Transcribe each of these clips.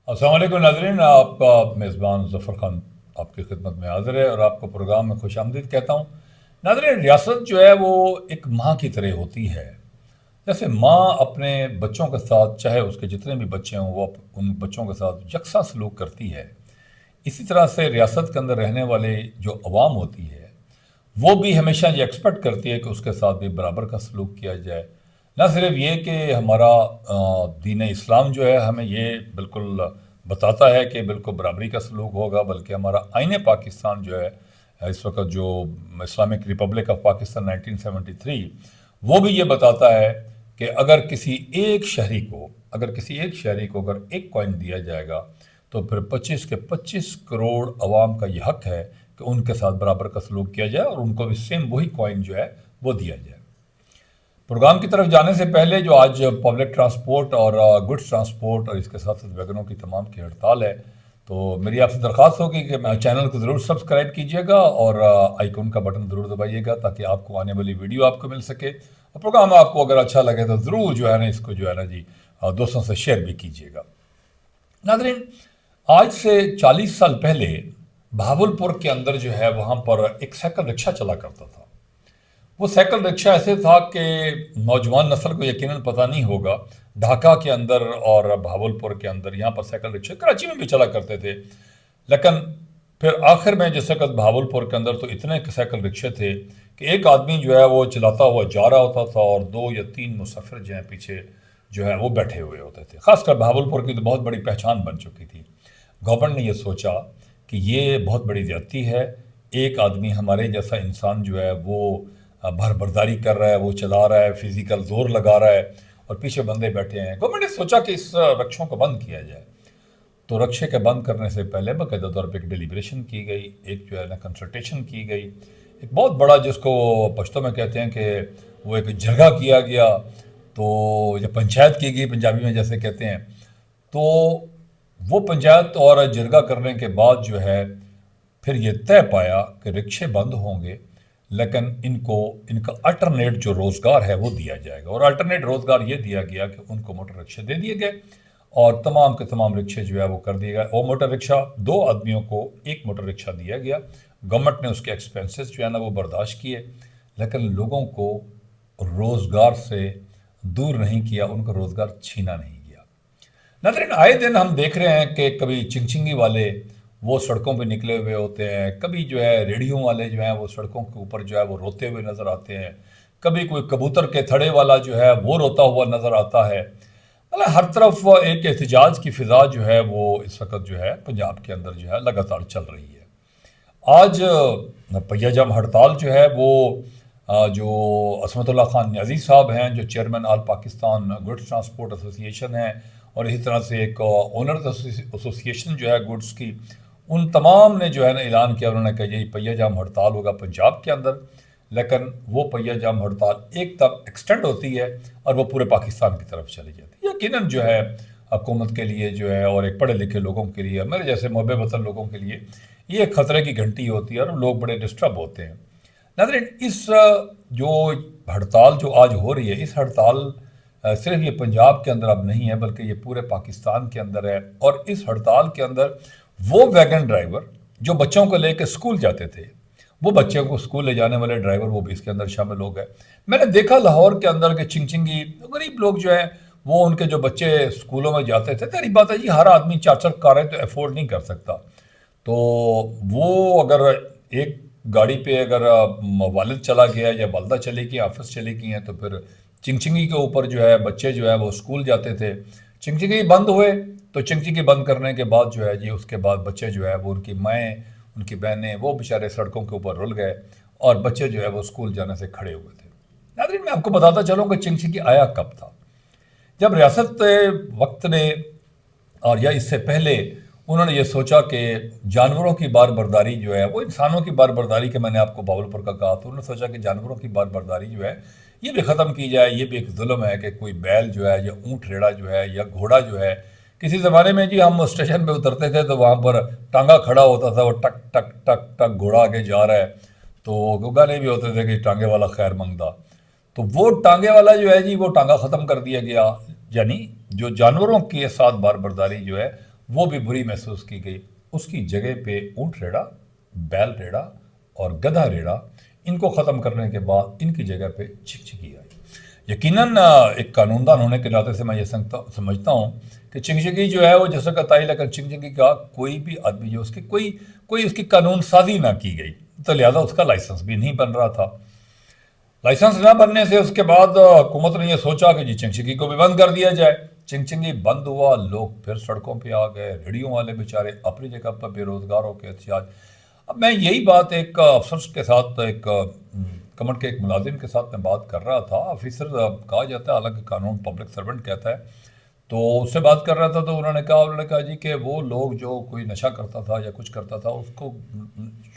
السلام علیکم ناظرین، آپ کا میزبان ظفر خان آپ کی خدمت میں حاضر ہے اور آپ کو پروگرام میں خوش آمدید کہتا ہوں۔ ناظرین، ریاست جو ہے وہ ایک ماں کی طرح ہوتی ہے۔ جیسے ماں اپنے بچوں کے ساتھ، چاہے اس کے جتنے بھی بچے ہوں، وہ ان بچوں کے ساتھ یکساں سلوک کرتی ہے، اسی طرح سے ریاست کے اندر رہنے والے جو عوام ہوتی ہے وہ بھی ہمیشہ یہ ایکسپیکٹ کرتی ہے کہ اس کے ساتھ بھی برابر کا سلوک کیا جائے۔ نہ صرف یہ کہ ہمارا دین اسلام جو ہے ہمیں یہ بالکل بتاتا ہے کہ بالکل برابری کا سلوک ہوگا، بلکہ ہمارا آئین پاکستان جو ہے اس وقت، جو اسلامک ریپبلک آف پاکستان 1973، وہ بھی یہ بتاتا ہے کہ اگر کسی ایک شہری کو اگر ایک کوائن دیا جائے گا تو پھر 25 عوام کا یہ حق ہے کہ ان کے ساتھ برابر کا سلوک کیا جائے اور ان کو بھی سیم وہی کوائن جو ہے وہ دیا جائے۔ پروگرام کی طرف جانے سے پہلے، جو آج پبلک ٹرانسپورٹ اور گڈس ٹرانسپورٹ اور اس کے ساتھ ساتھ ویگنوں کی تمام کی ہڑتال ہے، تو میری آپ سے درخواست ہوگی کہ چینل کو ضرور سبسکرائب کیجیے گا اور آئیکن کا بٹن ضرور دبائیے گا تاکہ آپ کو آنے والی ویڈیو آپ کو مل سکے، اور پروگرام آپ کو اگر اچھا لگے تو ضرور جو ہے نا اس کو جو ہے نا جی دوستوں سے شیئر بھی کیجیے گا۔ ناظرین، آج سے 40 سال پہلے بہاولپور کے اندر جو ہے وہاں پر ایک سائیکل رکشہ چلا کرتا تھا۔ وہ سائیکل رکشہ ایسے تھا کہ نوجوان نسل کو یقیناً پتہ نہیں ہوگا، ڈھاکہ کے اندر اور بہاولپور کے اندر یہاں پر سائیکل رکشے، کراچی میں بھی چلا کرتے تھے، لیکن پھر آخر میں جس وقت بہاولپور کے اندر تو اتنے سائیکل رکشے تھے کہ ایک آدمی جو ہے وہ چلاتا ہوا جا رہا ہوتا تھا اور 2 یا 3 مسافر جو ہیں پیچھے جو ہے وہ بیٹھے ہوئے ہوتے تھے۔ خاص کر بہاولپور کی تو بہت بڑی پہچان بن چکی تھی۔ گورنمنٹ نے یہ سوچا کہ یہ بہت بڑی زیادتی ہے، ایک آدمی ہمارے جیسا انسان جو ہے وہ برداری کر رہا ہے، وہ چلا رہا ہے، فزیکل زور لگا رہا ہے اور پیچھے بندے بیٹھے ہیں۔ گورنمنٹ نے سوچا کہ اس رکشوں کو بند کیا جائے، تو رکشے کے بند کرنے سے پہلے باقاعدہ طور پہ ایک ڈیلیبریشن کی گئی، ایک جو ہے نا کنسلٹیشن کی گئی، ایک بہت بڑا جس کو پشتو میں کہتے ہیں کہ وہ ایک جرگہ کیا گیا، تو یا پنچایت کی گئی پنجابی میں جیسے کہتے ہیں۔ تو وہ پنچایت اور جرگہ کرنے کے بعد جو ہے پھر یہ طے پایا کہ رکشے بند ہوں گے، لیکن ان کا الٹرنیٹ جو روزگار ہے وہ دیا جائے گا، اور الٹرنیٹ روزگار یہ دیا گیا کہ ان کو موٹر رکشے دے دیے گئے اور تمام کے تمام رکشے جو ہے وہ کر دیے گئے۔ اور موٹر رکشہ 2 آدمیوں کو ایک موٹر رکشہ دیا گیا۔ گورنمنٹ نے اس کے ایکسپینسز جو ہے نا وہ برداشت کیے، لیکن لوگوں کو روزگار سے دور نہیں کیا، ان کا روزگار چھینا نہیں گیا۔ ناظرین، آئے دن ہم دیکھ رہے ہیں کہ کبھی چنگچنگی والے وہ سڑکوں پہ نکلے ہوئے ہوتے ہیں، کبھی جو ہے ریڈیو والے جو ہیں وہ سڑکوں کے اوپر جو ہے وہ روتے ہوئے نظر آتے ہیں، کبھی کوئی کبوتر کے تھڑے والا جو ہے وہ روتا ہوا نظر آتا ہے۔ مطلب ہر طرف ایک احتجاج کی فضا جو ہے وہ اس وقت جو ہے پنجاب کے اندر جو ہے لگاتار چل رہی ہے۔ آج پہیہ جام ہڑتال جو ہے وہ جو عصمت اللہ خان نیازی صاحب ہیں، جو چیئرمین آل پاکستان گڈس ٹرانسپورٹ ایسوسی ایشن ہیں، اور اسی طرح سے ایک اونرز ایسوسی ایشن جو ہے گڈس کی، ان تمام نے جو ہے نا اعلان کیا، انہوں نے کہا یہ پہیہ جام ہڑتال ہوگا پنجاب کے اندر، لیکن وہ پہیہ جام ہڑتال ایک تک ایکسٹینڈ ہوتی ہے اور وہ پورے پاکستان کی طرف چلی جاتی ہے۔ یقیناً جو ہے حکومت کے لیے جو ہے اور ایک پڑھے لکھے لوگوں کے لیے، میرے جیسے محب وطن لوگوں کے لیے یہ ایک خطرے کی گھنٹی ہوتی ہے اور لوگ بڑے ڈسٹرب ہوتے ہیں۔ ناظرین، اس جو ہڑتال جو آج ہو رہی ہے، اس ہڑتال صرف یہ پنجاب کے اندر اب نہیں ہے بلکہ یہ پورے پاکستان کے اندر ہے، اور اس ہڑتال کے اندر وہ ویگن ڈرائیور جو بچوں کو لے کے اسکول جاتے تھے، وہ بچوں کو اسکول لے جانے والے ڈرائیور وہ بھی اس کے اندر شامل ہو گئے۔ میں نے دیکھا لاہور کے اندر کہ چنگچنگی غریب لوگ جو ہیں وہ ان کے جو بچے اسکولوں میں جاتے تھے، تیری بات ہے جی، ہر آدمی 4 کاریں تو افورڈ نہیں کر سکتا، تو وہ اگر ایک گاڑی پہ اگر والد چلا گیا یا والدہ چلی گئی، آفس چلی گئی ہیں، تو پھر چنگچنگی کے اوپر جو ہے بچے جو ہے وہ اسکول جاتے تھے۔ چنگچنگی بند ہوئے تو چنگچنگی بند کرنے کے بعد جو ہے جی اس کے بعد بچے جو ہے وہ ان کی مائیں، ان کی بہنیں، وہ بیچارے سڑکوں کے اوپر رل گئے اور بچے جو ہے وہ اسکول جانے سے کھڑے ہوئے تھے۔ ناظرین، میں آپ کو بتاتا چلوں کہ چنگچنگی آیا کب تھا۔ جب ریاست وقت نے اور یا اس سے پہلے انہوں نے یہ سوچا کہ جانوروں کی بار برداری جو ہے وہ انسانوں کی بار برداری کے، میں نے آپ کو بہاولپور کا کہا، تو انہوں نے سوچا کہ جانوروں کی بار برداری جو ہے یہ بھی ختم کی جائے۔ یہ بھی ایک ظلم ہے کہ کوئی بیل جو ہے یا اونٹ ریڑھا جو ہے یا گھوڑا جو ہے، کسی زمانے میں جی ہم اسٹیشن پہ اترتے تھے تو وہاں پر ٹانگا کھڑا ہوتا تھا، وہ ٹک ٹک ٹک ٹک گھوڑا آگے جا رہا ہے، تو گانے بھی ہوتے تھے کہ ٹانگے والا خیر منگدا، تو وہ ٹانگے والا جو ہے جی وہ ٹانگا ختم کر دیا گیا، یعنی جو جانوروں کے ساتھ بار برداری جو ہے وہ بھی بری محسوس کی گئی. اس کی جگہ پہ اونٹ ریڑھا، بیل ریڑھا اور گدھا ریڑھا، ان کو ختم کرنے کے بعد ان کی جگہ پہ چکچکی آئی. یقیناً ایک قانون دان ہونے کے ناطے سے میں یہ سمجھتا ہوں کہ چکچکی جو ہے وہ جیسا کا تائی، لیکن چکچکی کا کوئی بھی آدمی جو اس کی کوئی اس کی قانون سازی نہ کی گئی، تو لہٰذا اس کا لائسنس بھی نہیں بن رہا تھا. لائسنس نہ بننے سے اس کے بعد حکومت نے یہ سوچا کہ جی چنگچنگی کو بھی بند کر دیا جائے. چنگچنگی بند ہوا، لوگ پھر سڑکوں پہ آ گئے، ریڑھیوں والے بیچارے اپنی جگہ پر بے روزگار ہو کے احتجاج. اب میں یہی بات ایک افسر کے ساتھ، ایک کمنٹ کے ایک ملازم کے ساتھ میں بات کر رہا تھا. آفیسر کہا جاتا ہے، حالانکہ قانون پبلک سرونٹ کہتا ہے. تو اس سے بات کر رہا تھا، تو انہوں نے کہا جی کہ وہ لوگ جو کوئی نشہ کرتا تھا یا کچھ کرتا تھا، اس کو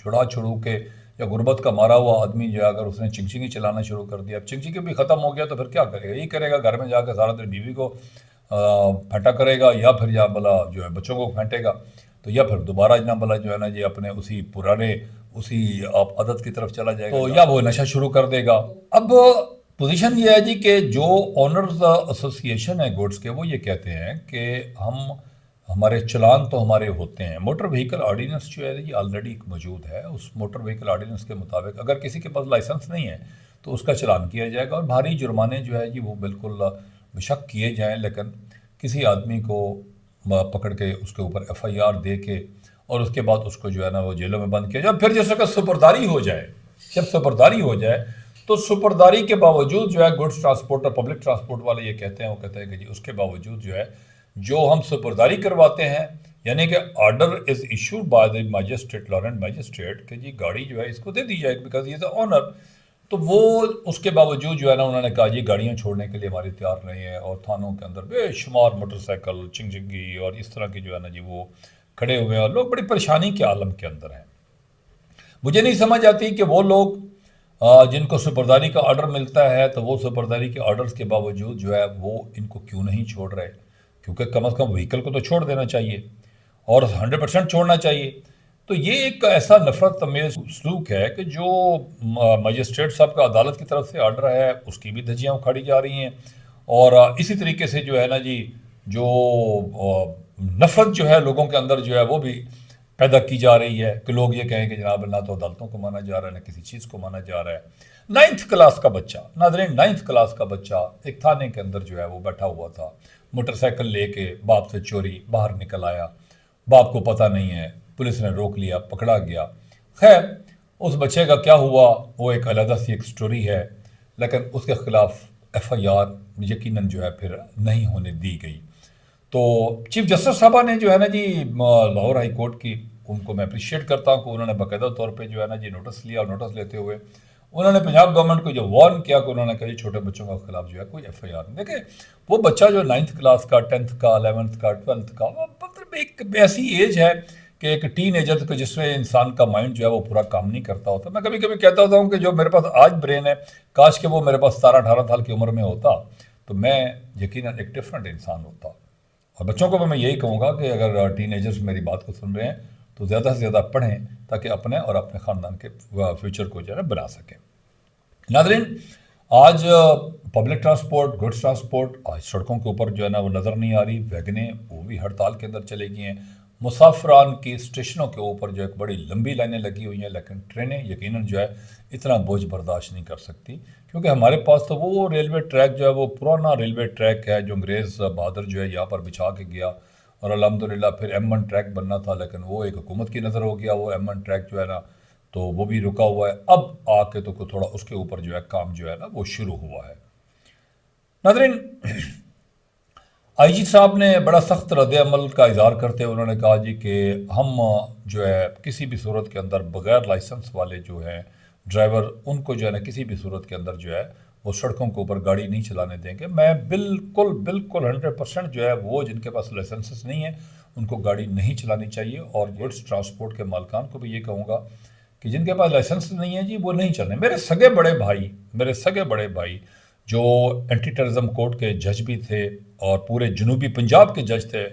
چھڑو کے، یا غربت کا مارا ہوا آدمی جو ہے اگر اس نے چنگچنگی چلانا شروع کر دیا، اب چنگچنگی بھی ختم ہو گیا تو پھر کیا کرے گا؟ یہی کرے گا، گھر میں جا کے سارا دن بیوی کو پھینٹا کرے گا، یا پھر یا بلا جو ہے بچوں کو پھینٹے گا، تو یا پھر دوبارہ جنا بلا جو ہے نا جی اپنے اسی پرانے اسی عادت کی طرف چلا جائے گا، تو یا وہ نشہ شروع کر دے گا. اب پوزیشن یہ ہے جی کہ جو اونرز ایسوسی ایشن ہے گوڈس کے، وہ یہ کہتے ہیں کہ ہمارے چلان تو ہمارے ہوتے ہیں. موٹر وہیکل آرڈیننس جو ہے جی آلریڈی موجود ہے. اس موٹر وہیکل آرڈیننس کے مطابق اگر کسی کے پاس لائسنس نہیں ہے تو اس کا چلان کیا جائے گا، اور بھاری جرمانے جو ہے جی وہ بالکل بشک کیے جائیں، لیکن کسی آدمی کو پکڑ کے اس کے اوپر ایف آئی آر دے کے اور اس کے بعد اس کو جو ہے نا وہ جیلوں میں بند کیا جائے. پھر جس وقت سپرداری ہو جائے، جب سپرداری ہو جائے تو سپرداری کے باوجود جو ہے گڈس ٹرانسپورٹ اور پبلک ٹرانسپورٹ والے یہ کہتے ہیں، وہ کہتے ہیں کہ جی اس کے باوجود جو ہے جو ہم سپرداری کرواتے ہیں، یعنی کہ order is issued by the magistrate, Laurent magistrate, کہ جی گاڑی جو ہے اس کو دے دی جائے because he is a honour. تو وہ اس کے باوجود جو ہے نا انہوں نے کہا جی گاڑیاں چھوڑنے کے لیے ہماری تیار نہیں ہے، اور تھانوں کے اندر بے شمار موٹر سائیکل چنگچنگی اور اس طرح کی جو ہے نا جی وہ کھڑے ہوئے ہیں، اور لوگ بڑی پریشانی کے عالم کے اندر ہیں. مجھے نہیں سمجھ آتی کہ وہ لوگ جن کو سپرداری کا آرڈر ملتا ہے تو وہ سپرداری کے آرڈرز کے باوجود جو ہے وہ ان کو کیوں نہیں چھوڑ رہے؟ کیونکہ کم از کم وہیکل کو تو چھوڑ دینا چاہیے اور 100% چھوڑنا چاہیے. تو یہ ایک ایسا نفرت امیز سلوک ہے کہ جو مجسٹریٹ صاحب کا عدالت کی طرف سے آرڈر ہے اس کی بھی دھجیاں اکھاڑی جا رہی ہیں، اور اسی طریقے سے جو ہے نا جی جو نفرت جو ہے لوگوں کے اندر جو ہے وہ بھی پیدا کی جا رہی ہے کہ لوگ یہ کہیں کہ جناب نہ تو عدالتوں کو مانا جا رہا ہے، نہ کسی چیز کو مانا جا رہا ہے. 9th کلاس کا بچہ، ناظرین 9th کلاس کا بچہ ایک تھانے کے اندر جو ہے وہ بیٹھا ہوا تھا، موٹر سائیکل لے کے باپ سے چوری باہر نکل آیا، باپ کو پتہ نہیں ہے، پولیس نے روک لیا، پکڑا گیا. خیر اس بچے کا کیا ہوا وہ ایک علیحدہ سی ایک سٹوری ہے، لیکن اس کے خلاف ایف آئی آر یقیناً جو ہے پھر نہیں ہونے دی گئی. تو چیف جسٹس صاحبہ نے جو ہے نا جی لاہور ہائی کورٹ کی، ان کو میں اپریشیٹ کرتا ہوں کہ انہوں نے باقاعدہ طور پہ جو ہے نا جی نوٹس لیا، اور نوٹس لیتے ہوئے انہوں نے پنجاب گورنمنٹ کو جو وارن کیا کہ انہوں نے کہا جی چھوٹے بچوں کے خلاف جو ہے کوئی ایف آئی آر نہیں. دیکھیں وہ بچہ جو 9th کلاس کا، 10th کا، 11th کا، 12th کا، وہ مطلب ایک ایسی ایج ہے کہ ایک ٹین ایجر کو جس میں انسان کا مائنڈ جو ہے وہ پورا کام نہیں کرتا ہوتا. میں کبھی کبھی کہتا ہوتا ہوں کہ جو میرے پاس آج برین ہے، کاش کہ وہ میرے پاس 17-18 سال کی عمر میں ہوتا تو میں یقیناً ایک ڈفرینٹ انسان ہوتا. اور بچوں کو میں یہی کہوں گا کہ اگر ٹین ایجرز میری بات کو سن رہے ہیں تو زیادہ سے زیادہ پڑھیں تاکہ اپنے اور اپنے خاندان کے فیوچر کو جو ہے بنا سکیں. ناظرین آج پبلک ٹرانسپورٹ، گڈس ٹرانسپورٹ آج سڑکوں کے اوپر جو ہے نا وہ نظر نہیں آ رہی. ویگنیں وہ بھی ہڑتال کے اندر چلے گئی ہیں. مسافران کی اسٹیشنوں کے اوپر جو ایک بڑی لمبی لائنیں لگی ہوئی ہیں، لیکن ٹرینیں یقیناً جو ہے اتنا بوجھ برداشت نہیں کر سکتی، کیونکہ ہمارے پاس تو وہ ریلوے ٹریک جو ہے وہ پرانا ریلوے ٹریک ہے جو انگریز بہادر جو ہے یہاں پر بچھا کے گیا، اور الحمدللہ پھر M1 ٹریک بننا تھا، لیکن وہ ایک حکومت کی نظر ہو گیا وہ M1 ٹریک جو ہے نا، تو وہ بھی رکا ہوا ہے. اب آ کے تو تھوڑا اس کے اوپر جو ہے کام جو ہے نا وہ شروع ہوا ہے. ناظرین آئی جی صاحب نے بڑا سخت رد عمل کا اظہار کرتے انہوں نے کہا جی کہ ہم جو ہے کسی بھی صورت کے اندر بغیر لائسنس والے جو ہیں ڈرائیور، ان کو جو ہے نا کسی بھی صورت کے اندر جو ہے وہ سڑکوں کے اوپر گاڑی نہیں چلانے دیں گے. میں بالکل 100% جو ہے وہ جن کے پاس لائسنسز نہیں ہیں ان کو گاڑی نہیں چلانی چاہیے. اور گڈس ٹرانسپورٹ کے مالکان کو بھی یہ کہوں گا کہ جن کے پاس لائسنس نہیں ہے جی وہ نہیں چلنے. میرے سگے بڑے بھائی جو اینٹی ٹیررزم کورٹ کے جج بھی تھے اور پورے جنوبی پنجاب کے جج تھے،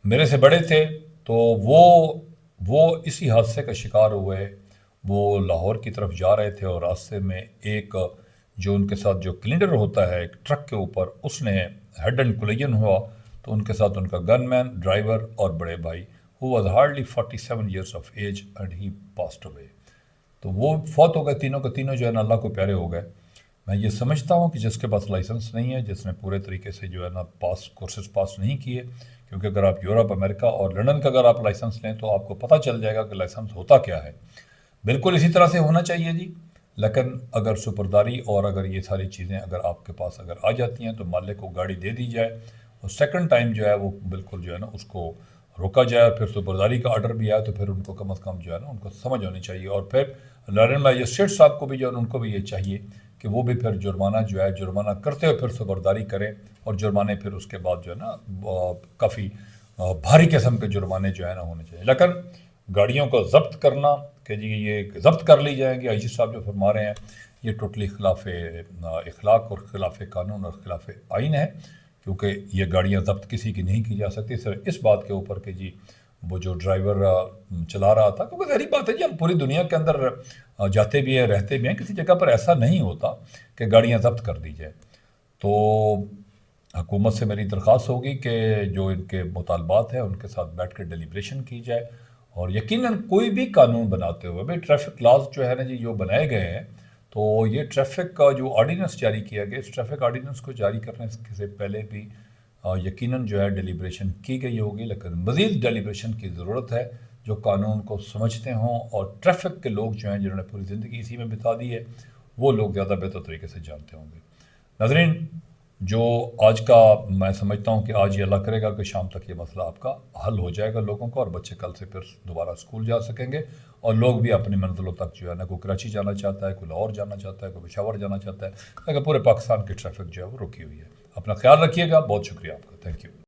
میرے سے بڑے تھے، تو وہ اسی حادثے کا شکار ہوئے. وہ لاہور کی طرف جا رہے تھے اور راستے میں ایک جو ان کے ساتھ جو کلنڈر ہوتا ہے ایک ٹرک کے اوپر، اس نے ہیڈ اینڈ کولیجن ہوا تو ان کے ساتھ ان کا گن مین ڈرائیور اور بڑے بھائی who was hardly 47 years of age and he passed away. تو وہ فوت ہو گئے تینوں کے تینوں جو ہے نا اللہ کو پیارے ہو گئے. میں یہ سمجھتا ہوں کہ جس کے پاس لائسنس نہیں ہے, جس نے پورے طریقے سے جو ہے نا کورسز پاس نہیں کیے, کیونکہ اگر آپ یورپ امریکہ اور لنڈن کا اگر آپ لائسنس لیں تو آپ کو پتہ چل جائے گا کہ لائسنس ہوتا کیا ہے. بالکل اسی طرح سے ہونا چاہیے جی, لیکن اگر سپرداری اور اگر یہ ساری چیزیں اگر آپ کے پاس اگر آ جاتی ہیں تو مالک کو گاڑی دے دی جائے اور سیکنڈ ٹائم جو ہے وہ بالکل جو ہے نا اس کو روکا جائے, اور پھر سپرداری کا آرڈر بھی آئے تو پھر ان کو کم از کم جو ہے نا ان کو سمجھ ہونی چاہیے. اور پھر لارن میجسٹریٹ صاحب کو بھی جو ہے ان کو بھی یہ چاہیے کہ وہ بھی پھر جرمانہ جو ہے جرمانہ کرتے ہوئے پھر سپرداری کریں, اور جرمانے پھر اس کے بعد جو ہے نا کافی بھاری قسم کے جرمانے جو ہے نا ہونے چاہیے. لیکن گاڑیوں کو ضبط کرنا کہ جی یہ ضبط کر لی جائیں گی, آئی جی صاحب جو فرما رہے ہیں, یہ ٹوٹلی خلاف اخلاق اور خلاف قانون اور خلاف آئین ہے, کیونکہ یہ گاڑیاں ضبط کسی کی نہیں کی جا سکتی صرف اس بات کے اوپر کہ جی وہ جو ڈرائیور چلا رہا تھا. کیونکہ ظاہری بات ہے جی ہم پوری دنیا کے اندر جاتے بھی ہیں رہتے بھی ہیں, کسی جگہ پر ایسا نہیں ہوتا کہ گاڑیاں ضبط کر دی جائے. تو حکومت سے میری درخواست ہوگی کہ جو ان کے مطالبات ہیں ان کے ساتھ بیٹھ کے ڈیلیبریشن کی جائے, اور یقیناً کوئی بھی قانون بناتے ہوئے بھائی ٹریفک لاز جو ہے نا جی جو بنائے گئے ہیں, تو یہ ٹریفک کا جو آرڈیننس جاری کیا گیا, اس ٹریفک آرڈیننس کو جاری کرنے سے پہلے بھی یقیناً جو ہے ڈیلیبریشن کی گئی ہوگی, لیکن مزید ڈیلیبریشن کی ضرورت ہے. جو قانون کو سمجھتے ہوں اور ٹریفک کے لوگ جو ہیں جنہوں نے پوری زندگی اسی میں بتا دی ہے, وہ لوگ زیادہ بہتر طریقے سے جانتے ہوں گے. ناظرین, جو آج کا میں سمجھتا ہوں کہ آج یہ اللہ کرے گا کہ شام تک یہ مسئلہ آپ کا حل ہو جائے گا لوگوں کا, اور بچے کل سے پھر دوبارہ اسکول جا سکیں گے, اور لوگ بھی اپنی منزلوں تک جو ہے نا, کوئی کراچی جانا چاہتا ہے, کوئی لاہور جانا چاہتا ہے, کوئی پشاور جانا چاہتا ہے, لیکن پورے پاکستان کی ٹریفک جو ہے وہ رکی ہوئی ہے. اپنا خیال رکھیے گا, بہت شکریہ آپ کا, تھینک یو.